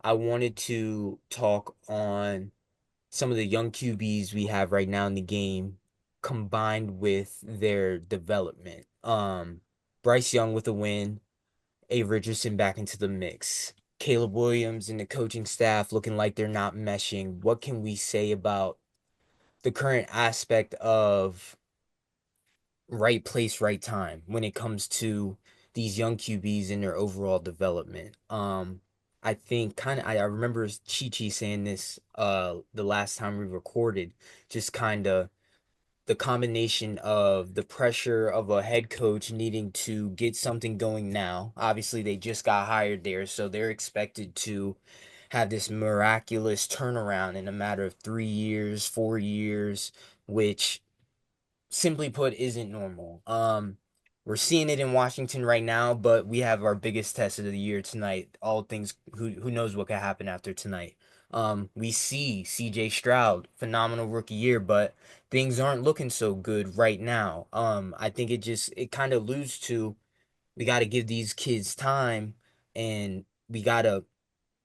I wanted to talk on some of the young QBs we have right now in the game combined with their development. Bryce Young with a win, A. Richardson back into the mix. Caleb Williams and the coaching staff looking like they're not meshing. What can we say about the current aspect of right place, right time when it comes to these young QBs and their overall development? I think I remember Chi Chi saying this the last time we recorded, just kind of the combination of the pressure of a head coach needing to get something going now. Obviously, they just got hired there, so they're expected to have this miraculous turnaround in a matter of 3 years, 4 years, which simply put isn't normal. We're seeing it in Washington right now, but we have our biggest test of the year tonight. All things who knows what could happen after tonight. We see CJ Stroud, phenomenal rookie year, but things aren't looking so good right now. I think it kind of alludes to we got to give these kids time and we got to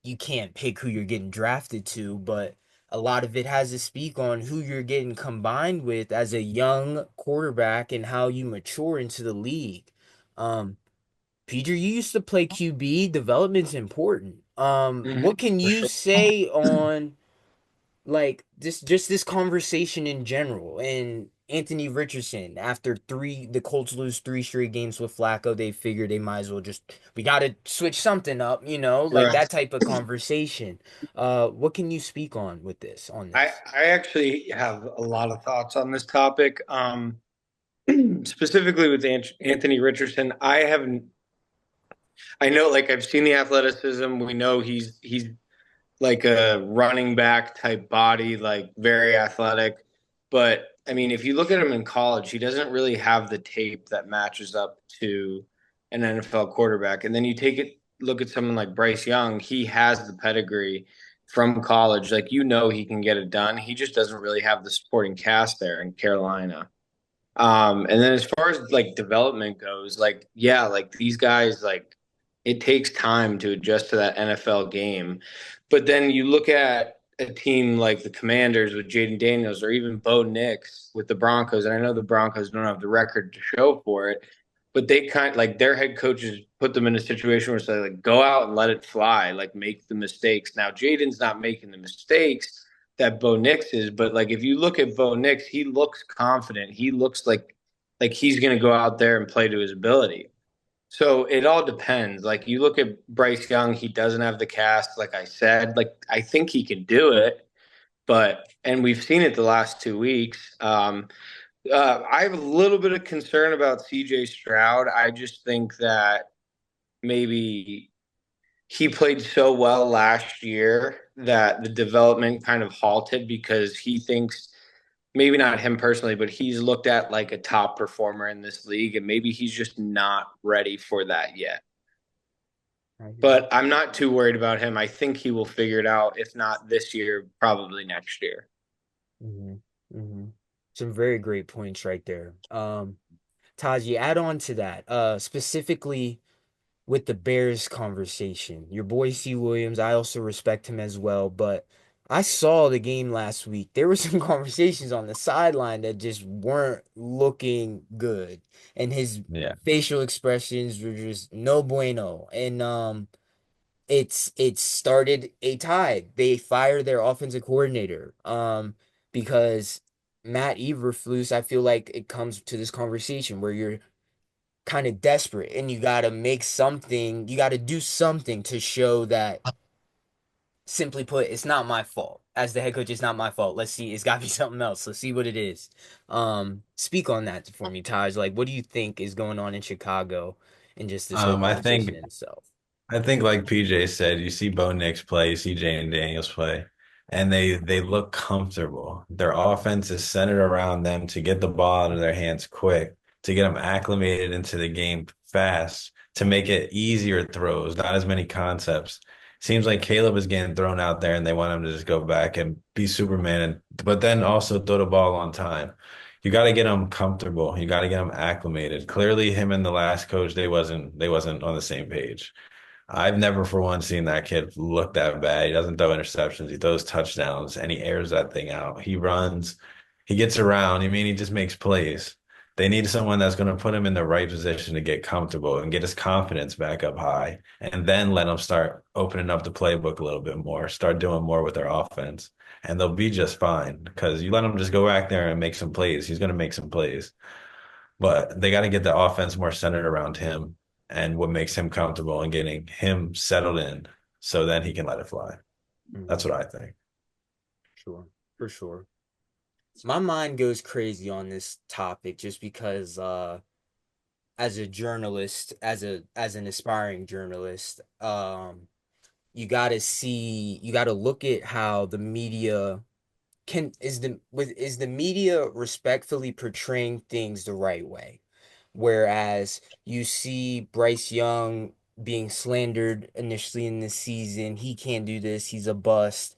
you can't pick who you're getting drafted to, but a lot of it has to speak on who you're getting combined with as a young quarterback and how you mature into the league. Um, Peter, you used to play QB. Development's important. What can For you sure. say on like this just this conversation in general and Anthony Richardson after the Colts lose three straight games with Flacco, they figured they might as well just we gotta switch something up, like Right. that type of conversation. What can you speak on I, this? I actually have a lot of thoughts on this topic. Specifically with Anthony Richardson, I know, like, I've seen the athleticism. We know he's like a running back type body, like very athletic. But I mean, if you look at him in college, he doesn't really have the tape that matches up to an NFL quarterback. And then look at someone like Bryce Young, he has the pedigree from college. Like, he can get it done. He just doesn't really have the supporting cast there in Carolina. And then as far as like development goes, like, yeah, like these guys, like, it takes time to adjust to that NFL game. But then you look at a team like the Commanders with Jaden Daniels, or even Bo Nix with the Broncos, and I know the Broncos don't have the record to show for it, but they kind like their head coaches put them in a situation where it's like, go out and let it fly, like, make the mistakes. Now Jaden's not making the mistakes that Bo Nix is, but like, if you look at Bo Nix, he looks confident. He looks like he's going to go out there and play to his ability. So it all depends. Like, you look at Bryce Young, he doesn't have the cast. Like I said, like, I think he can do it, but and we've seen it the last 2 weeks. I have a little bit of concern about CJ Stroud. I just think that maybe he played so well last year that the development kind of halted because he thinks, maybe not him personally, but he's looked at like a top performer in this league, and maybe he's just not ready for that yet. I hear you. But I'm not too worried about him. I think he will figure it out. If not this year, probably next year. hmm hmm Some very great points right there. Taji, add on to that. Specifically with the Bears conversation. Your boy C. Williams, I also respect him as well, but I saw the game last week. There were some conversations on the sideline that just weren't looking good, and his Yeah. facial expressions were just no bueno. And it started a tide. They fired their offensive coordinator because Matt Eberflus, I feel like it comes to this conversation where you're kind of desperate and you got to do something to show that, simply put, it's not my fault. As the head coach, it's not my fault. Let's see, it's got to be something else. Let's see what it is. Speak on that for me, Taj. Like, what do you think is going on in Chicago and just this whole Um, I conversation think in itself? I think like PJ said, you see Bo Nix play, you see Jane Daniels play, and they look comfortable. Their offense is centered around them to get the ball out of their hands quick, to get them acclimated into the game fast, to make it easier throws, not as many concepts. Seems like Caleb is getting thrown out there and they want him to just go back and be Superman, but then also throw the ball on time. You got to get them comfortable. You got to get them acclimated. Clearly, him and the last coach, they wasn't on the same page. I've never for one seen that kid look that bad. He doesn't throw interceptions. He throws touchdowns and he airs that thing out. He runs, he gets around. I mean, he just makes plays. They need someone that's going to put him in the right position to get comfortable and get his confidence back up high, and then let him start opening up the playbook a little bit more, start doing more with their offense, and they'll be just fine because you let him just go back there and make some plays. He's going to make some plays. But they got to get the offense more centered around him and what makes him comfortable and getting him settled in so then he can let it fly. That's Mhm. what I think. Sure, for sure. My mind goes crazy on this topic just because as a journalist, as an aspiring journalist, you gotta look at how the media is the media respectfully portraying things the right way. Whereas you see Bryce Young being slandered initially in the season, he can't do this, he's a bust.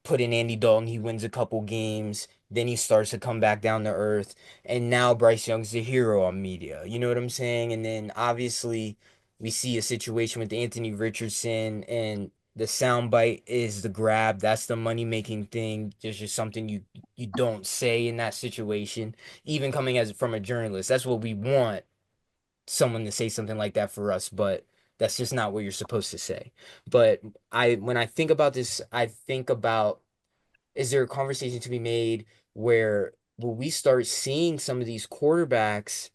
Put in Andy Dalton, he wins a couple games, then he starts to come back down to earth, and now Bryce Young's the hero on media. You know what I'm saying? And then obviously we see a situation with Anthony Richardson, and the soundbite is the grab. That's the money making thing. There's just something you don't say in that situation, even coming as from a journalist. That's what we want, someone to say something like that for us, but that's just not what you're supposed to say. But I when I think about this, I think about, is there a conversation to be made where will we start seeing some of these quarterbacks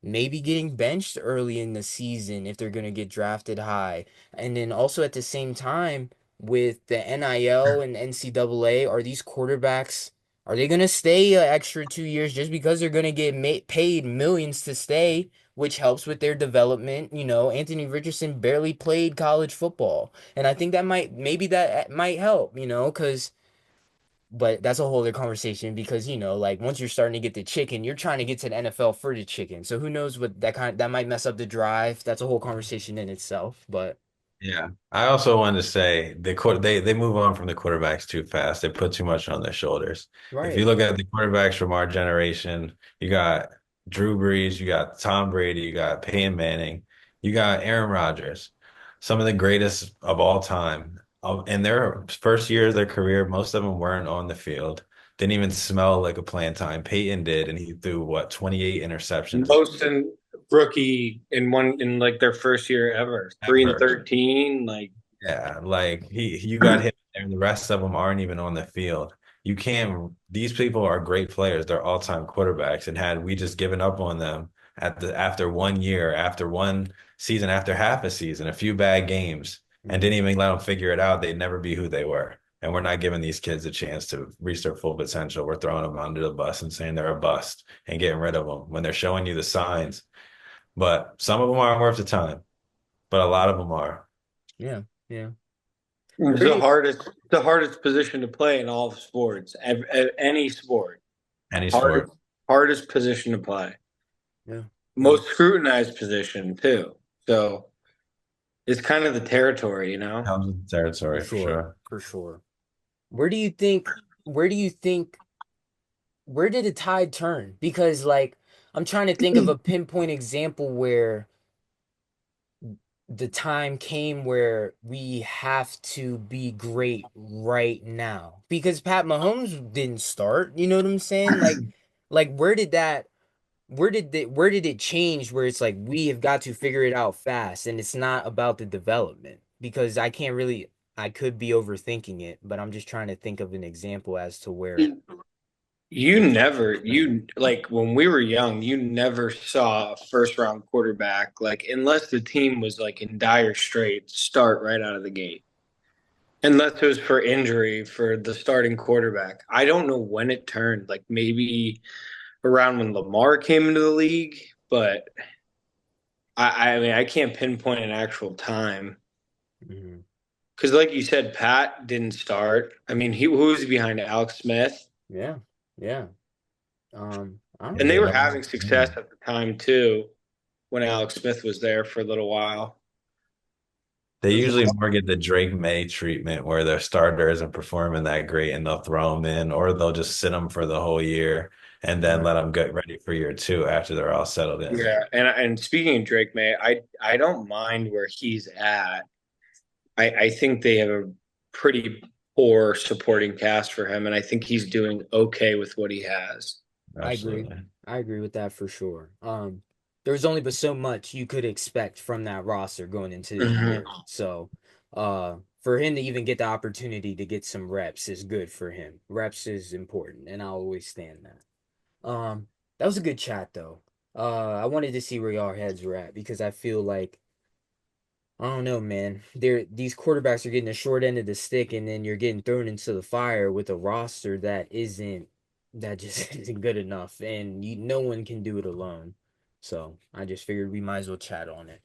maybe getting benched early in the season if they're going to get drafted high? And then also at the same time, with the NIL and NCAA, are these quarterbacks, are they going to stay an extra 2 years just because they're going to get paid millions to stay, which helps with their development? You know, Anthony Richardson barely played college football. And I think that maybe that might help, you know, because but that's a whole other conversation because, you know, like once you're starting to get the chicken, you're trying to get to the NFL for the chicken. So who knows what that might mess up the drive. That's a whole conversation in itself. But Yeah. I also wanted to say they move on from the quarterbacks too fast. They put too much on their shoulders. If you right. look at the quarterbacks from our generation, you got Drew Brees, you got Tom Brady, you got Peyton Manning, you got Aaron Rodgers, some of the greatest of all time. In their first year of their career, most of them weren't on the field. Didn't even smell like a playing time. Peyton did, and he threw what, 28 interceptions Most in rookie in one in like their first year ever. Three and ever. 13. Like Yeah, like you got him there, and the rest of them aren't even on the field. You can't, these people are great players. They're all-time quarterbacks. And had we just given up on them after 1 year, after one season, after half a season, a few bad games, and Mhm. didn't even let them figure it out, they'd never be who they were. And we're not giving these kids a chance to reach their full potential. We're throwing them under the bus and saying they're a bust and getting rid of them when they're showing you the signs. But some of them aren't worth the time, but a lot of them are. Yeah. Yeah. it's Where do you the hardest position to play in all of sports. Any sport. Any sport. Hardest position to play. Yeah. Yeah. Most scrutinized position too. So it's kind of the territory, you know? Comes with the For territory for sure. sure. For sure. Where do you think where do you think where did the tide turn? Because like I'm trying to think of a pinpoint example where the time came where we have to be great right now because Pat Mahomes didn't start. You know what I'm saying? Like where did it change where it's like we have got to figure it out fast and it's not about the development because I could be overthinking it, but I'm just trying to think of an example as to where it's You like when we were young, you never saw a first round quarterback, like unless the team was like in dire straits, start right out of the gate. Unless it was for injury for the starting quarterback. I don't know when it turned, like maybe around when Lamar came into the league, but I mean I can't pinpoint an actual time. Mhm. Because like you said, Pat didn't start. I mean, he who was behind Alex Smith? Yeah. Yeah. I don't And they Yeah, know. were no, having success at the time too, when Alex Smith was there for a little while. they It was usually like, more get the Drake May treatment where their starter isn't performing that great and they'll throw them in or they'll just sit them for the whole year and then let Right. them get ready for year two after they're all settled in. Yeah, and speaking of Drake May, I don't mind where he's at. I think they have a pretty poor supporting cast for him, and I think he's doing okay with what he has. I agree. Absolutely. I agree with that for sure. There's only but so much you could expect from that roster going into the Mhm. year. So, for him to even get the opportunity to get some reps is good for him. Reps is important, and I'll always stand that. That was a good chat though. I wanted to see where y'all heads were at because I feel like I don't know, man. These quarterbacks are getting the short end of the stick, and then you're getting thrown into the fire with a roster that just isn't good enough, and no one can do it alone. So I just figured we might as well chat on it.